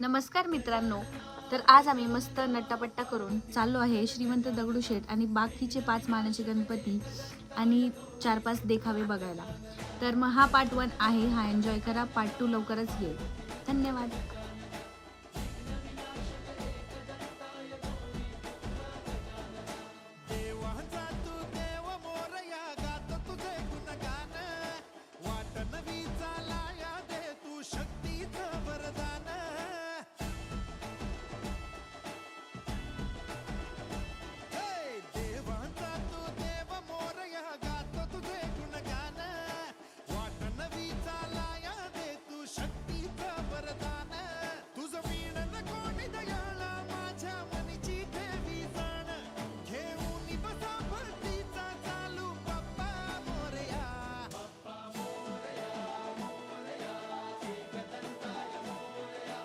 नमस्कार मित्रांनो. तर आज आम्ही मस्त नट्टापट्टा करून चाललो आहे श्रीमंत दगडूशेठ आणि बाकीचे 5 मानाचे गणपती आणि 4-5 देखावे बघायला. तर मग हा पार्ट 1 आहे. हा एन्जॉय करा. पार्ट 2 लवकरच येईल. धन्यवाद.